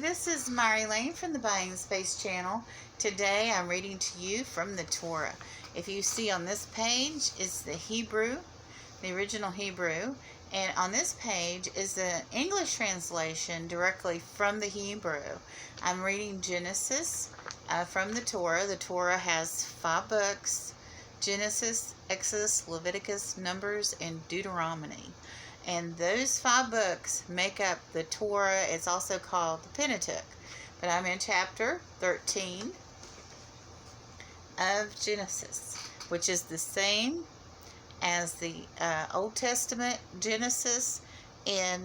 this is Mary Lane from the Buying Space channel. Today I'm reading to you from the Torah. If you see on this page is the Hebrew, the original Hebrew, and on this page is the English translation directly from the Hebrew. I'm reading Genesis from the Torah. The Torah has 5 books: Genesis, Exodus, Leviticus, Numbers, and Deuteronomy. And those 5 books make up the Torah. It's also called the Pentateuch. But I'm in chapter 13 of Genesis, which is the same as the Old Testament Genesis in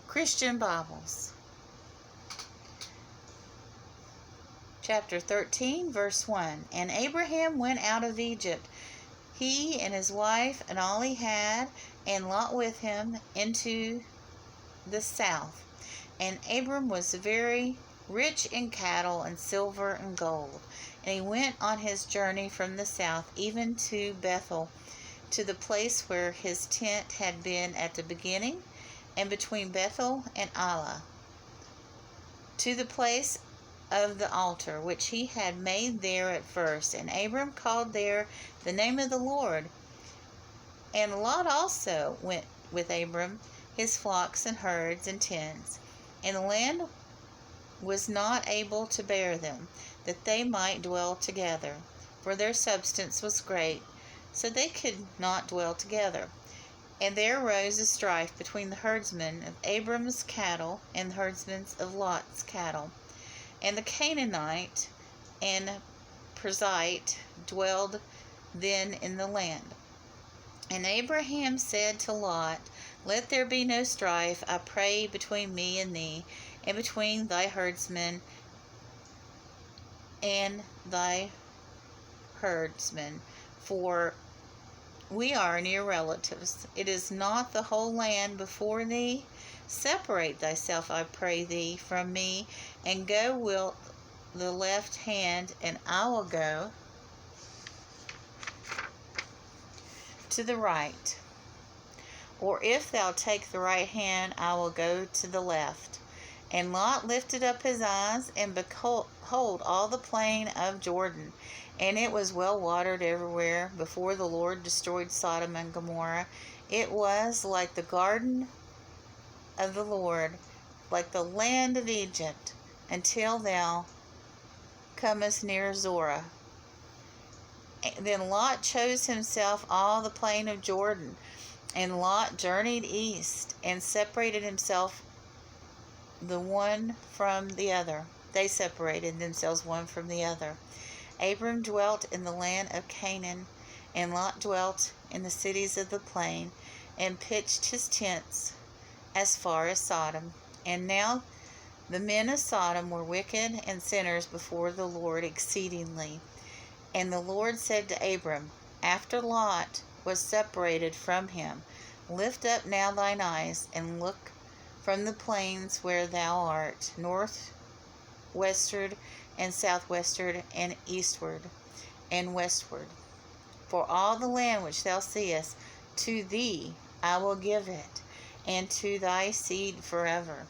Christian Bibles. Chapter 13, verse 1. And Abraham went out of Egypt, he and his wife and all he had, and Lot with him, into the south. And Abram was very rich in cattle and silver and gold. And he went on his journey from the south, even to Bethel, to the place where his tent had been at the beginning, and between Bethel and Allah, to the place of the altar which he had made there at first. And Abram called there the name of the Lord. And Lot also went with Abram, his flocks and herds and tents. And the land was not able to bear them, that they might dwell together, for their substance was great, so they could not dwell together. And there arose a strife between the herdsmen of Abram's cattle and the herdsmen of Lot's cattle. And the Canaanite and Perizzite dwelled then in the land. And Abraham said to Lot, Let there be no strife, I pray, between me and thee, and between thy herdsmen and thy herdsmen, for we are near relatives. It is not the whole land before thee. Separate thyself, I pray thee, from me, and go wilt the left hand, and I will go to the right. Or if thou take the right hand, I will go to the left. And Lot lifted up his eyes, and behold all the plain of Jordan, and it was well watered everywhere, before the Lord destroyed Sodom and Gomorrah. It was like the garden of the Lord, like the land of Egypt, until thou comest near Zorah. Then Lot chose himself all the plain of Jordan, and Lot journeyed east, and separated himself the one from the other. They separated themselves one from the other. Abram dwelt in the land of Canaan, and Lot dwelt in the cities of the plain, and pitched his tents as far as Sodom. And now the men of Sodom were wicked and sinners before the Lord exceedingly. And the Lord said to Abram, after Lot was separated from him, Lift up now thine eyes, and look from the plains where thou art, north, westward, and southwestward, and eastward, and westward. For all the land which thou seest, to thee I will give it, and to thy seed forever.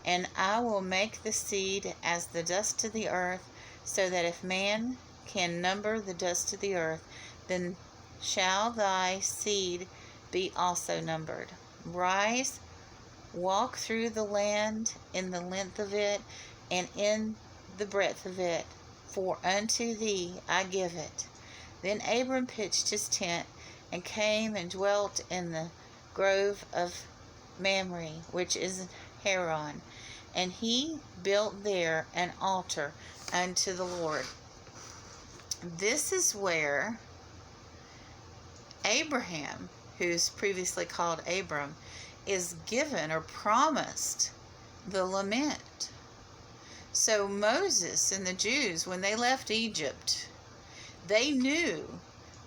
And I will make the seed as the dust of the earth, so that if man can number the dust of the earth, then shall thy seed be also numbered. Rise, walk through the land in the length of it, and in the breadth of it, for unto thee I give it. Then Abram pitched his tent, and came and dwelt in the grove of Mamre, which is in Haran, and he built there an altar unto the Lord. This is where Abraham, who's previously called Abram, is given or promised the lament. So Moses and the Jews, when they left Egypt, they knew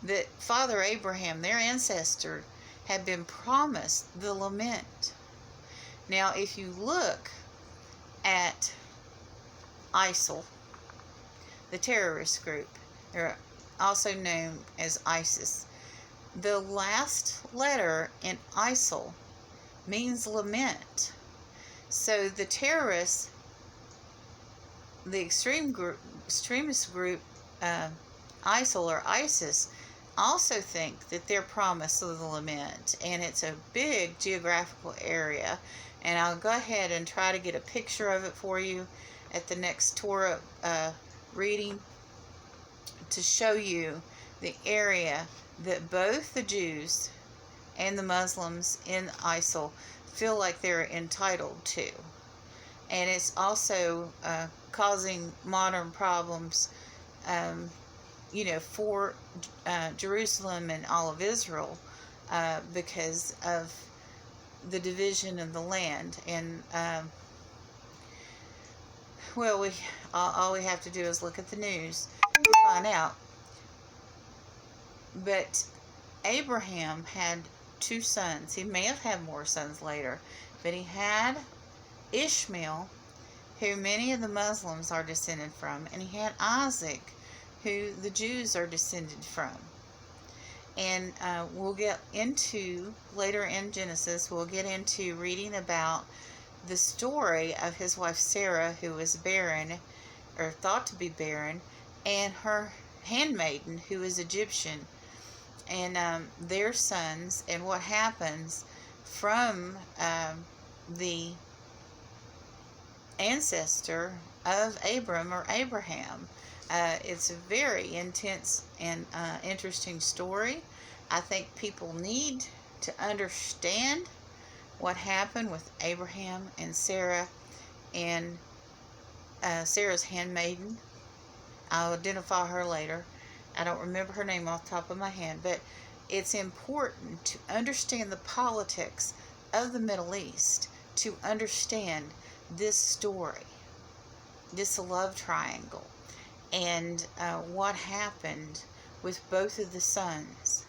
that Father Abraham, their ancestor, had been promised the lament. Now, if you look at ISIL, the terrorist group, they're also known as ISIS. The last letter in ISIL means lament. So the terrorists, the extremist group, ISIL or ISIS, also think that they're promised of the lament, and it's a big geographical area. And I'll go ahead and try to get a picture of it for you at the next Torah reading to show you the area that both the Jews and the Muslims in ISIL feel like they're entitled to. And it's also causing modern problems, for Jerusalem and all of Israel because of the division of the land. And all we have to do is look at the news to find out. But Abraham had 2 sons. He may have had more sons later, but he had Ishmael, who many of the Muslims are descended from, and he had Isaac, who the Jews are descended from. And we'll get into, later in Genesis, we'll get into reading about the story of his wife Sarah, who was barren, or thought to be barren, and her handmaiden, who is Egyptian, and their sons, and what happens from the ancestor of Abram or Abraham. It's a very intense and interesting story. I think people need to understand what happened with Abraham and Sarah and Sarah's handmaiden. I'll identify her later. I don't remember her name off the top of my head, but it's important to understand the politics of the Middle East, to understand this story, this love triangle, and what happened with both of the sons.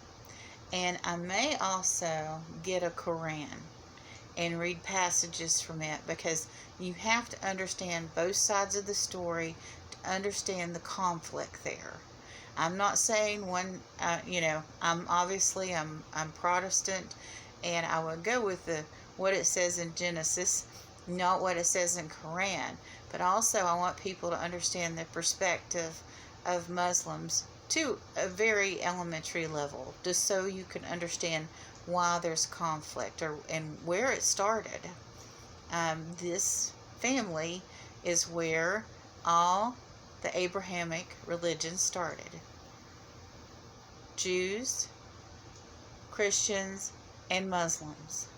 And I may also get a Quran and read passages from it, because you have to understand both sides of the story to understand the conflict there. I'm not saying one, I'm Protestant, and I would go with what it says in Genesis, not what it says in Quran. But also I want people to understand the perspective of Muslims to a very elementary level, just so you can understand why there's conflict and where it started. This family is where all the Abrahamic religion started. Jews, Christians, and Muslims.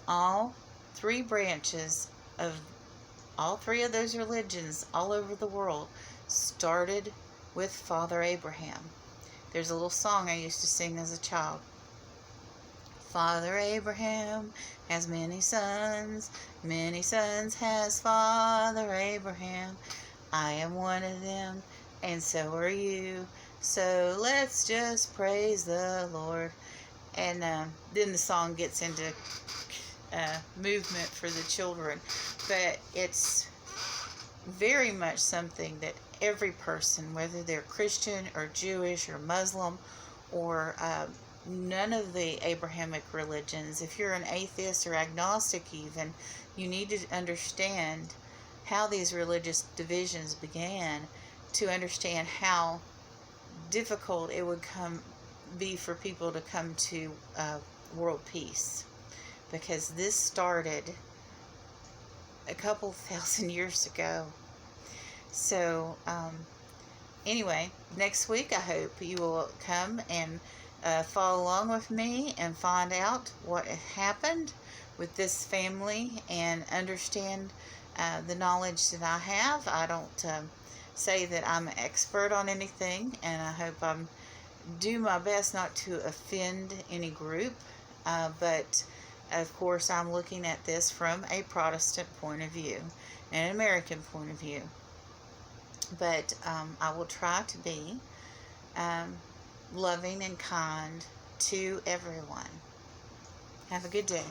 All 3 branches of all 3 of those religions all over the world started with Father Abraham. There's a little song I used to sing as a child. Father Abraham has many sons has Father Abraham. I am one of them, and so are you. So let's just praise the Lord. And then the song gets into movement for the children. But it's very much something that every person, whether they're Christian or Jewish or Muslim or none of the Abrahamic religions, if you're an atheist or agnostic even, you need to understand how these religious divisions began, to understand how difficult it would be for people to come to world peace, because this started a couple thousand years ago. So anyway, next week I hope you will come and follow along with me and find out what happened with this family and understand the knowledge that I have. I don't say that I'm an expert on anything, and I hope I'm do my best not to offend any group, but of course I'm looking at this from a Protestant point of view and an American point of view. But I will try to be loving and kind to everyone. Have a good day.